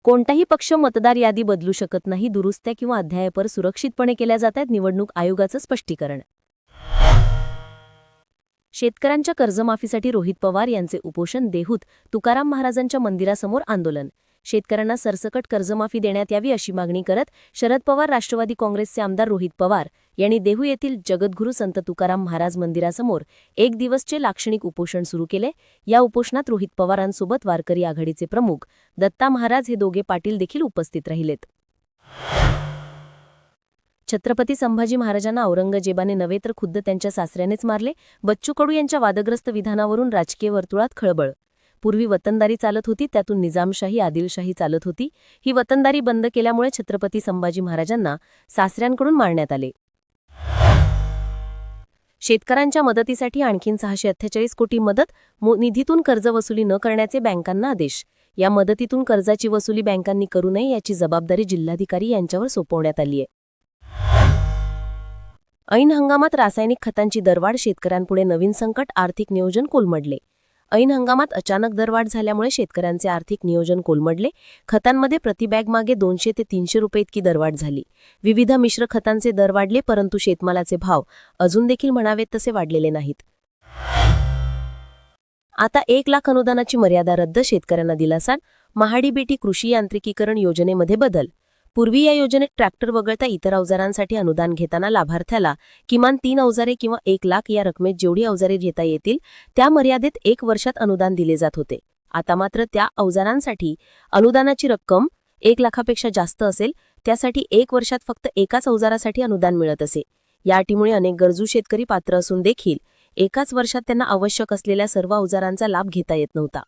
कोणताही पक्ष मतदार यादी बदलू शकत नाही. दुरुस्त्या किंवा अध्यायपर सुरक्षितपणे केल्या जातात. निवडणूक आयोगाचं स्पष्टीकरण. शेतकऱ्यांच्या कर्जमाफीसाठी रोहित पवार यांचे उपोषण. देहूत तुकाराम महाराजांच्या मंदिरासमोर आंदोलन. शेतकऱ्यांना सरसकट कर्जमाफी देण्यात यावी अशी मागणी करत शरद पवार राष्ट्रवादी काँग्रेसचे आमदार रोहित पवार यांनी देहू येथील जगद्गुरू संत तुकाराम महाराज मंदिरासमोर एक दिवसचे लाक्षणिक उपोषण सुरू केले. या उपोषणात रोहित पवारांसोबत वारकरी आघाडीचे प्रमुख दत्ता महाराज हे दोघे पाटील देखील उपस्थित राहिलेत. छत्रपती संभाजी महाराजांना औरंगजेबाने नव्हे तर खुद्द त्यांच्या सासऱ्यानेच मारले. बच्चू कडू यांच्या वादग्रस्त विधानावरून राजकीय वर्तुळात खळबळ. पूर्वी वतनदारी चालत होती, त्यातून निजामशाही आदिलशाही चालत होती. ही वतनदारी बंद केल्यामुळे छत्रपती संभाजी महाराजांना सासऱ्यांकडून मारण्यात आले. शेतकऱ्यांच्या मदतीसाठी आणखीन 648 कोटी मदत. निधीतून कर्ज वसुली न करण्याचे बँकांना आदेश. या मदतीतून कर्जाची वसुली बँकांनी करू नये याची जबाबदारी जिल्हाधिकारी यांच्यावर सोपवण्यात आली आहे. ऐन हंगामात रासायनिक खतांची दरवाढ. शेतकऱ्यांपुढे नवीन संकट. आर्थिक नियोजन कोलमडले. ऐन हंगामात अचानक दरवाढ झाल्यामुळे शेतकऱ्यांचे आर्थिक नियोजन कोलमडले. खतांमध्ये प्रतिबॅग मागे 200 ते 300 रुपये इतकी दरवाढ झाली. विविध मिश्र खतांचे दर वाढले, परंतु शेतमालाचे भाव अजून देखील म्हणावेत तसे वाढलेले नाहीत. आता 1 लाख अनुदानाची मर्यादा रद्द. शेतकऱ्यांना दिलासा. महाडीबीटी कृषी यांत्रिकीकरण योजनेमध्ये बदल. पूर्वी या योजनेत ट्रॅक्टर वगळता इतर अवजारांसाठी अनुदान घेताना लाभार्थ्याला किमान 3 अवजारे किंवा 1 लाख या रकमेत जेवढी अवजारे घेता येतील त्या मर्यादेत 1 वर्षात अनुदान दिले जात होते. आता मात्र त्या अवजारांसाठी अनुदानाची रक्कम 1 लाखापेक्षा जास्त असेल. त्यासाठी 1 वर्षात फक्त एकाच अवजारासाठी अनुदान मिळत असे. या अटीमुळे अनेक गरजू शेतकरी पात्र असून देखील एकाच वर्षात त्यांना आवश्यक असलेल्या सर्व अवजारांचा लाभ घेता येत नव्हता.